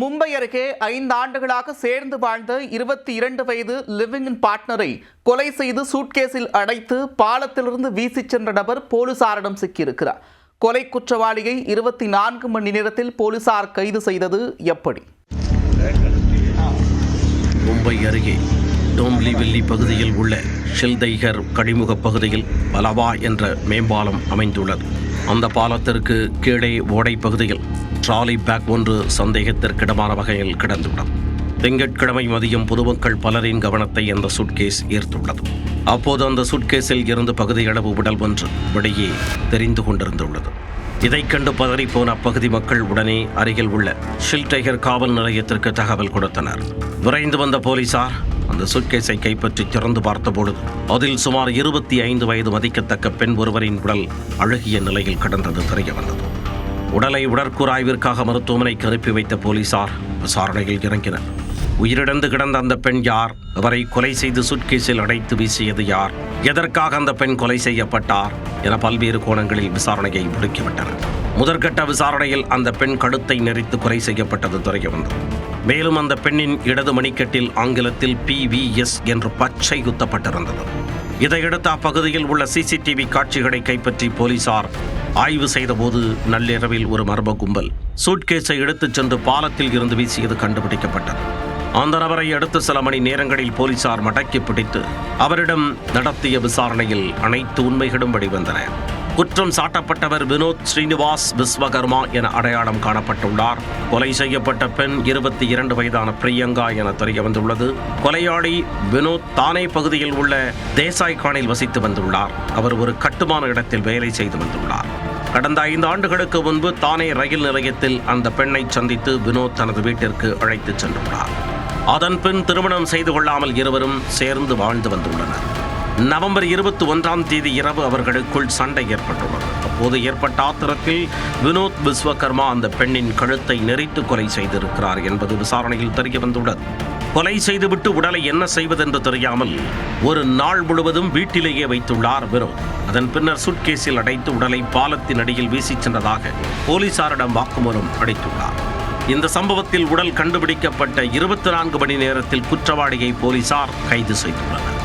மும்பை அருகே 5 ஆண்டுகளாக சேர்ந்து வாழ்ந்த 22 வயது லிவிங் இன் பார்ட்னரை கொலை செய்து சூட்கேஸில் அடைத்து பாலத்திலிருந்து வீசிச் சென்ற நபர் போலீசாரிடம் சிக்கியிருக்கிறார். கொலை குற்றவாளியை 24 மணி நேரத்தில் போலீசார் கைது செய்தது எப்படி? மும்பை அருகே டோம்பிவில்லி பகுதியில் உள்ள ஷில்தைகர் கடிமுக பகுதியில் பலவா என்ற மேம்பாலம் அமைந்துள்ளது. அந்த பாலத்திற்கு கீழே ஓடை பகுதியில் ட்ராலி பேக் ஒன்று சந்தேகத்திற்கிடமான வகையில் கிடந்துள்ளது. திங்கட்கிழமை மதியம் பொதுமக்கள் பலரின் கவனத்தை அந்த சுட்கேஸ் ஈர்த்துள்ளது. அப்போது அந்த சுட்கேஸில் இருந்து பகுதியளவு உடல் ஒன்று வெளியே தெரிந்து கொண்டிருந்துள்ளது. இதைக் கண்டு பதறிப்போன அப்பகுதி மக்கள் உடனே அருகில் உள்ள ஷில்டைகர் காவல் நிலையத்திற்கு தகவல் கொடுத்தனர். விரைந்து வந்த போலீசார் அந்த சுட்கேஸை கைப்பற்றி திறந்து பார்த்தபொழுது அதில் சுமார் 25 வயது மதிக்கத்தக்க பெண் ஒருவரின் உடல் அழுகிய நிலையில் கிடந்தது தெரிய வந்தது. உடலை உடற்கூறாய்விற்காக மருத்துவமனைக்கு அனுப்பி வைத்த போலீசார் விசாரணையில் இறங்கினர். உயிரிழந்து கிடந்த அந்த பெண் யார்? அவரை கொலை செய்து சுட்கேஸில் அடைத்து வீசியது யார்? எதற்காக அந்த பெண் கொலை செய்யப்பட்டார் என பல்வேறு கோணங்களில் விசாரணையை முடுக்கிவிட்டனர். முதற்கட்ட விசாரணையில் அந்த பெண் கழுத்தை நெரித்து கொலை செய்யப்பட்டது தெரிய வந்தது. மேலும் அந்த பெண்ணின் இடது மணிக்கட்டில் ஆங்கிலத்தில் PVS என்று பச்சை குத்தப்பட்டிருந்தது. இதையடுத்து அப்பகுதியில் உள்ள CCTV காட்சிகளை கைப்பற்றி போலீசார் ஆய்வு செய்தபோது நள்ளிரவில் ஒரு மர்ம கும்பல் சூட்கேஸை எடுத்துச் சென்று பாலத்தில் இருந்து வீசியது கண்டுபிடிக்கப்பட்டது. அந்த நபரை அடுத்த சில மணி நேரங்களில் போலீசார் மடக்கி பிடித்து அவரிடம் நடத்திய விசாரணையில் அனைத்து உண்மைகளும் வெளிவந்தன. குற்றம் சாட்டப்பட்டவர் வினோத் ஸ்ரீனிவாஸ் விஸ்வகர்மா என அடையாளம் காணப்பட்டுள்ளார். கொலை செய்யப்பட்ட பெண் 22 வயதான பிரியங்கா என தெரிய வந்துள்ளது. கொலையாளி வினோத் தானே பகுதியில் உள்ள தேசாய் கானில் வசித்து வந்துள்ளார். அவர் ஒரு கட்டுமான இடத்தில் வேலை செய்து வந்துள்ளார். கடந்த 5 ஆண்டுகளுக்கு முன்பு தானே ரயில் நிலையத்தில் அந்த பெண்ணை சந்தித்து வினோத் தனது வீட்டிற்கு அழைத்துச் சென்றுள்ளார். அதன் பின் திருமணம் செய்து கொள்ளாமல் இருவரும் சேர்ந்து வாழ்ந்து வந்துள்ளனர். நவம்பர் 21ஆம் தேதி இரவு அவர்களுக்குள் சண்டை ஏற்பட்டுள்ளது. அப்போது ஏற்பட்ட ஆத்திரத்தில் வினோத் விஸ்வகர்மா அந்த பெண்ணின் கழுத்தை நெரித்து கொலை செய்திருக்கிறார் என்பது விசாரணையில் தெரிய வந்துள்ளது. கொலை செய்துவிட்டு உடலை என்ன செய்வதென்று தெரியாமல் ஒரு நாள் முழுவதும் வீட்டிலேயே வைத்துள்ளார் வினோத். அதன் பின்னர் சுட்கேஸில் அடைத்து உடலை பாலத்தின் அடியில் வீசிச் சென்றதாக போலீசாரிடம் வாக்குமூலம் அளித்துள்ளார். இந்த சம்பவத்தில் உடல் கண்டுபிடிக்கப்பட்ட 24 மணி நேரத்தில் குற்றவாளியை போலீசார் கைது செய்துள்ளனர்.